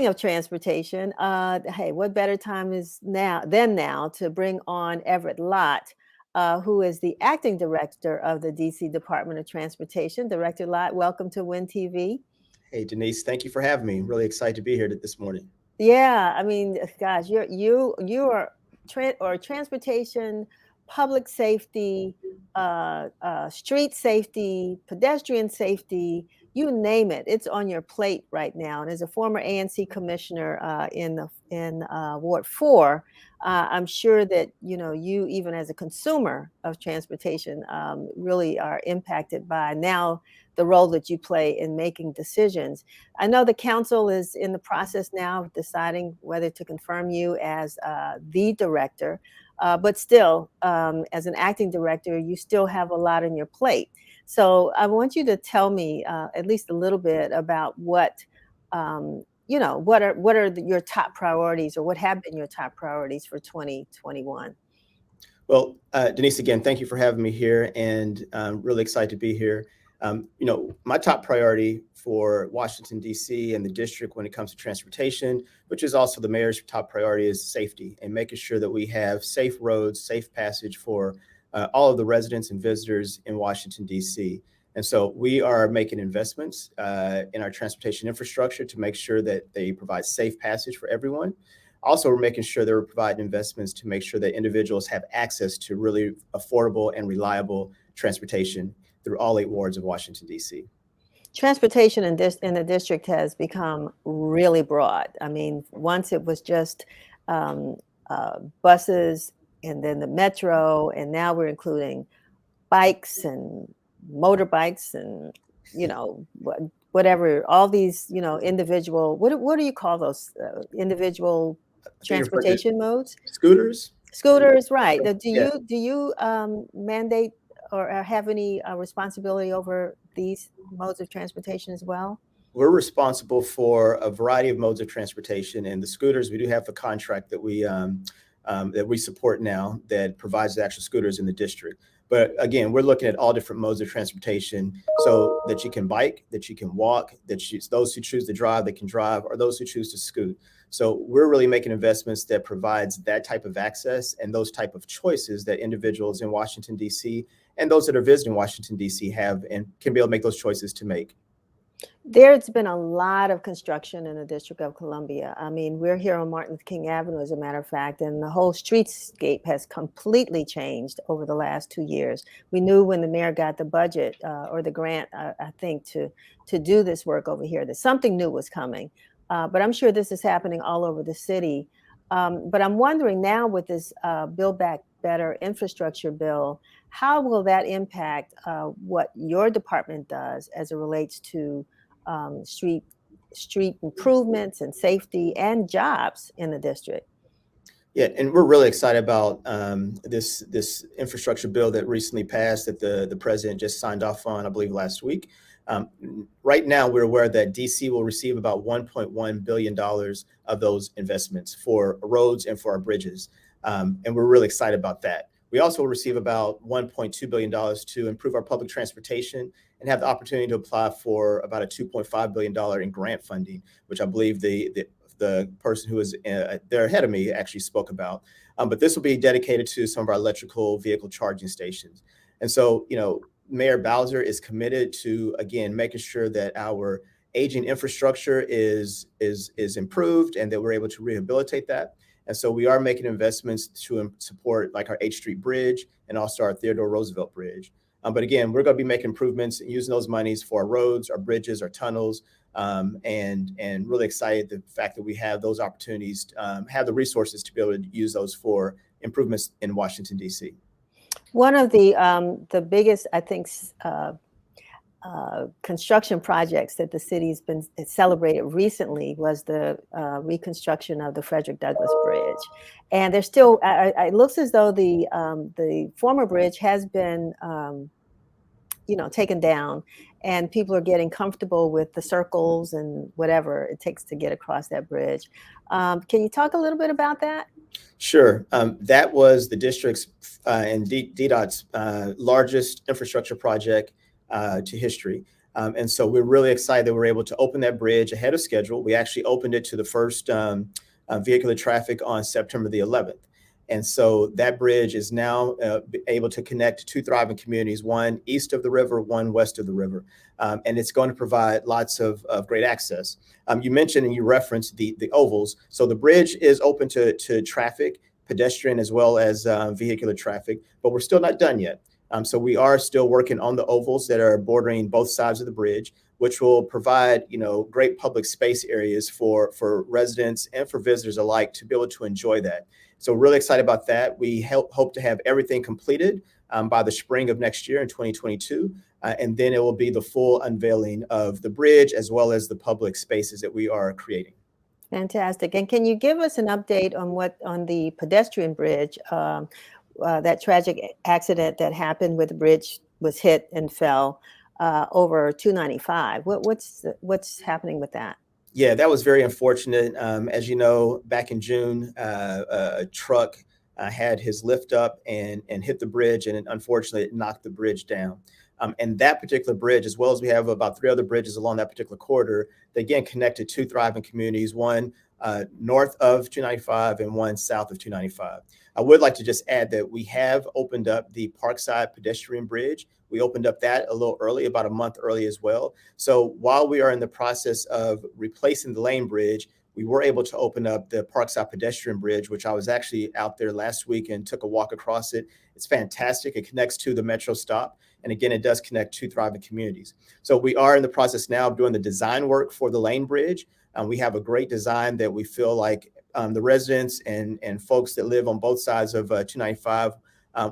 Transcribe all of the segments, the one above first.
Speaking of transportation, hey, what better time is now to bring on Everett Lott, who is the acting director of the DC Department of Transportation. Director Lott, welcome to WIN TV. Hey, Denise, thank you for having me. Really excited to be here this morning. Yeah, I mean, gosh, you are transportation, public safety, street safety, pedestrian safety, you name it. It's on your plate right now. And as a former ANC commissioner in Ward 4, I'm sure that you even as a consumer of transportation really are impacted by now the role that you play in making decisions. I know the council is in the process now of deciding whether to confirm you as the director, but still, as an acting director, you still have a lot on your plate. So I want you to tell me at least a little bit about what your top priorities, or what have been your top priorities for 2021. Well, Denise, again, thank you for having me here, and I'm really excited to be here. My top priority for Washington, D.C. and the district when it comes to transportation, which is also the mayor's top priority, is safety and making sure that we have safe roads, safe passage for all of the residents and visitors in Washington, D.C. And so we are making investments in our transportation infrastructure to make sure that they provide safe passage for everyone. Also, we're making sure that we're providing investments to make sure that individuals have access to really affordable and reliable transportation through all 8 wards of Washington, D.C. Transportation in the district has become really broad. I mean, once it was just buses and then the metro, and now we're including bikes and motorbikes and, whatever, all these, individual, what do you call those individual transportation modes? Scooters. Scooters, right. Yeah. Do you mandate or have any responsibility over these modes of transportation as well? We're responsible for a variety of modes of transportation, and the scooters, we do have a contract that we support now that provides the actual scooters in the district. But again, we're looking at all different modes of transportation so that you can bike, that you can walk, those who choose to drive, they can drive, or those who choose to scoot. So we're really making investments that provides that type of access and those type of choices that individuals in Washington, D.C. and those that are visiting Washington, D.C. have and can be able to make those choices to make. There's been a lot of construction in the District of Columbia. I mean, we're here on Martin Luther King Avenue, as a matter of fact, and the whole streetscape has completely changed over the last 2 years. We knew when the mayor got the budget or the grant, I think, to do this work over here, that something new was coming. But I'm sure this is happening all over the city. But I'm wondering now with this Build Back Better infrastructure bill, how will that impact what your department does as it relates to street improvements and safety and jobs in the district? Yeah, and we're really excited about this infrastructure bill that recently passed that the president just signed off on, I believe, last week. Right now, we're aware that DC will receive about $1.1 billion of those investments for roads and for our bridges. And we're really excited about that. We also will receive about $1.2 billion to improve our public transportation and have the opportunity to apply for about a $2.5 billion in grant funding, which I believe the person who was there ahead of me actually spoke about. But this will be dedicated to some of our electrical vehicle charging stations. And so, Mayor Bowser is committed to, again, making sure that our aging infrastructure is improved and that we're able to rehabilitate that. And so we are making investments to support like our H Street Bridge and also our Theodore Roosevelt Bridge. But again, we're going to be making improvements and using those monies for our roads, our bridges, our tunnels, and really excited the fact that we have those opportunities, have the resources to be able to use those for improvements in Washington, D.C. One of the biggest, I think, construction projects that the city's been celebrated recently was the reconstruction of the Frederick Douglass Bridge, and there's still. It looks as though the former bridge has been, taken down, and people are getting comfortable with the circles and whatever it takes to get across that bridge. Can you talk a little bit about that? Sure. That was the district's and DDOT's largest infrastructure project to history. And so we're really excited that we're able to open that bridge ahead of schedule. We actually opened it to the first vehicular traffic on September the 11th. And so that bridge is now able to connect two thriving communities, one east of the river, one west of the river. And it's going to provide lots of great access. You mentioned and you referenced the ovals. So the bridge is open to traffic, pedestrian, as well as vehicular traffic, but we're still not done yet. So we are still working on the ovals that are bordering both sides of the bridge, which will provide, great public space areas for residents and for visitors alike to be able to enjoy that. So we're really excited about that. We hope to have everything completed by the spring of next year in 2022. And then it will be the full unveiling of the bridge as well as the public spaces that we are creating. Fantastic. And can you give us an update on the pedestrian bridge, that tragic accident that happened where the bridge was hit and fell over 295? What's happening with that? Yeah, that was very unfortunate. As you know, back in June, a truck had his lift up and hit the bridge, and unfortunately, it knocked the bridge down. And that particular bridge, as well as we have about 3 other bridges along that particular corridor, they again connected two thriving communities, one north of 295 and one south of 295. I would like to just add that we have opened up the Parkside Pedestrian Bridge. We opened up that a little early, about a month early as well. So while we are in the process of replacing the lane bridge, we were able to open up the Parkside Pedestrian Bridge, which I was actually out there last week and took a walk across it. It's fantastic. It connects to the Metro stop. And again, it does connect two thriving communities. So we are in the process now of doing the design work for the lane bridge. We have a great design that we feel like the residents and folks that live on both sides of 295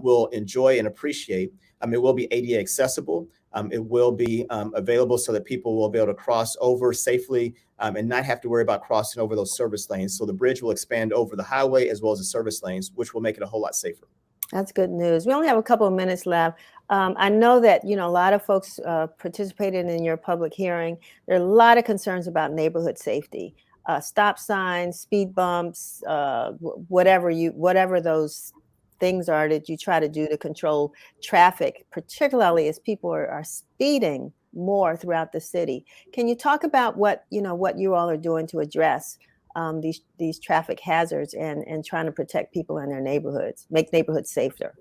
will enjoy and appreciate. It will be ADA accessible. It will be available so that people will be able to cross over safely and not have to worry about crossing over those service lanes. So the bridge will expand over the highway as well as the service lanes, which will make it a whole lot safer. That's good news. We only have a couple of minutes left. I know that, a lot of folks participated in your public hearing. There are a lot of concerns about neighborhood safety, stop signs, speed bumps, whatever those things are that you try to do to control traffic, particularly as people are speeding more throughout the city. Can you talk about what you all are doing to address these traffic hazards and trying to protect people in their neighborhoods, make neighborhoods safer?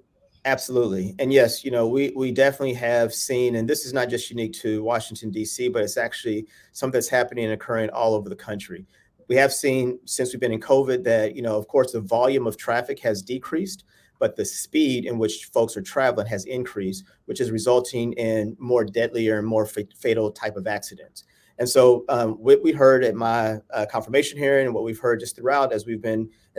Absolutely. And yes, we definitely have seen, and this is not just unique to Washington, D.C., but it's actually something that's happening and occurring all over the country. We have seen since we've been in COVID that, of course, the volume of traffic has decreased, but the speed in which folks are traveling has increased, which is resulting in more deadlier and more fatal type of accidents. And so what we heard at my confirmation hearing and what we've heard just throughout as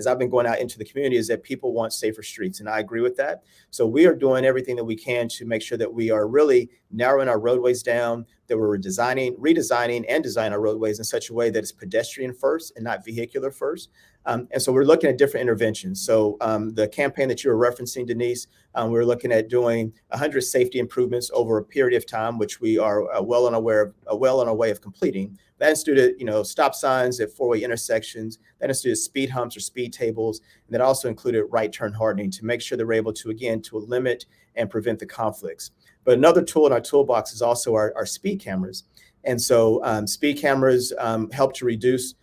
I've been going out into the community is that people want safer streets. And I agree with that. So we are doing everything that we can to make sure that we are really narrowing our roadways down, that we're redesigning and designing our roadways in such a way that it's pedestrian first and not vehicular first. And so we're looking at different interventions. So the campaign that you were referencing, Denise, we're looking at doing 100 safety improvements over a period of time, which we are well on our way of completing. That included, stop signs at four-way intersections. That included speed humps or speed tables. And that also included right turn hardening to make sure that we're able to limit and prevent the conflicts. But another tool in our toolbox is also our speed cameras. And so speed cameras help to reduce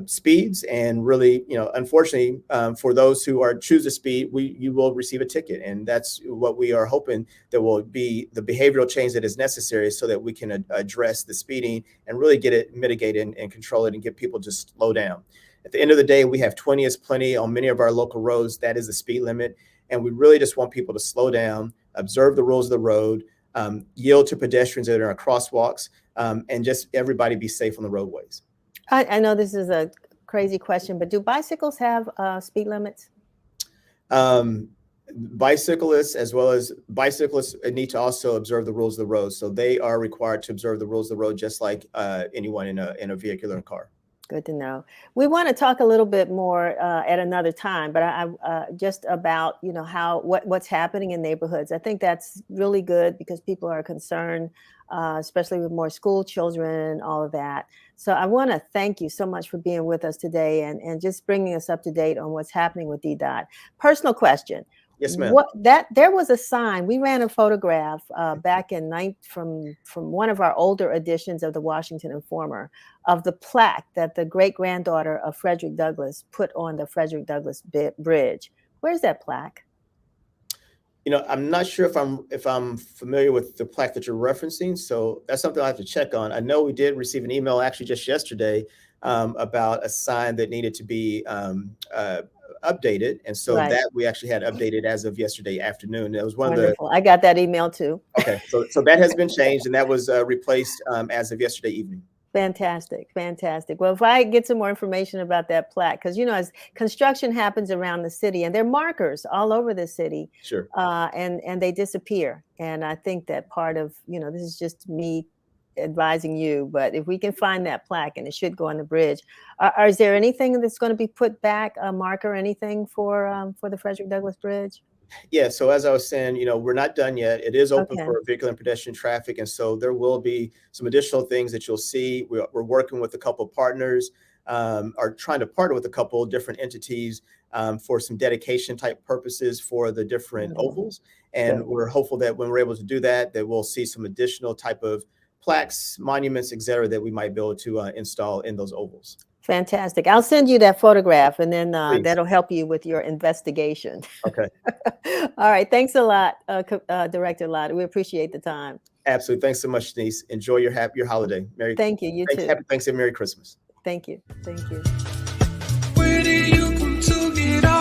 speeds, and really, unfortunately, for those who choose to speed, you will receive a ticket, and that's what we are hoping that will be the behavioral change that is necessary so that we can address the speeding and really get it mitigated and control it and get people to slow down. At the end of the day, we have 20 is plenty on many of our local roads. That is the speed limit, and we really just want people to slow down, observe the rules of the road, yield to pedestrians that are in crosswalks, and just everybody be safe on the roadways. I know this is a crazy question, but do bicycles have speed limits? Bicyclists need to also observe the rules of the road. So they are required to observe the rules of the road just like anyone in a vehicular car. Good to know. We want to talk a little bit more at another time, but I just about what's happening in neighborhoods. I think that's really good because people are concerned, especially with more school children and all of that. So I want to thank you so much for being with us today and just bringing us up to date on what's happening with DDOT. Personal question: Yes, ma'am. There was a sign. We ran a photograph back in from one of our older editions of the Washington Informer of the plaque that the great granddaughter of Frederick Douglass put on the Frederick Douglass Bridge. Where's that plaque? I'm not sure if I'm familiar with the plaque that you're referencing, so that's something I have to check on. I know we did receive an email actually just yesterday about a sign that needed to be updated, and so Right. that we actually had updated as of yesterday afternoon. That was one of the. Wonderful. I got that email too. Okay, so that has been changed, and that was replaced as of yesterday evening. Fantastic, fantastic. Well, if I get some more information about that plaque, because as construction happens around the city, and there are markers all over the city, Sure. and they disappear. And I think that part of this is just me advising you, but if we can find that plaque, and it should go on the bridge, is there anything that's going to be put back, a marker, anything for the Frederick Douglass Bridge? Yeah, so as I was saying, we're not done yet. It is open Okay. for vehicular and pedestrian traffic, and so there will be some additional things that you'll see. We're working with a couple of partners, are trying to partner with a couple of different entities for some dedication type purposes for the different ovals, and we're hopeful that when we're able to do that, that we'll see some additional type of plaques, monuments, et cetera, that we might be able to install in those ovals. Fantastic. I'll send you that photograph, and then Please. that'll help you with your investigation. Okay. All right. Thanks a lot, Director Lott. We appreciate the time. Absolutely. Thanks so much, Denise. Enjoy your holiday. Thank you. You too. Happy Thanksgiving, Merry Christmas. Thank you. Thank you. Where did you come to get off?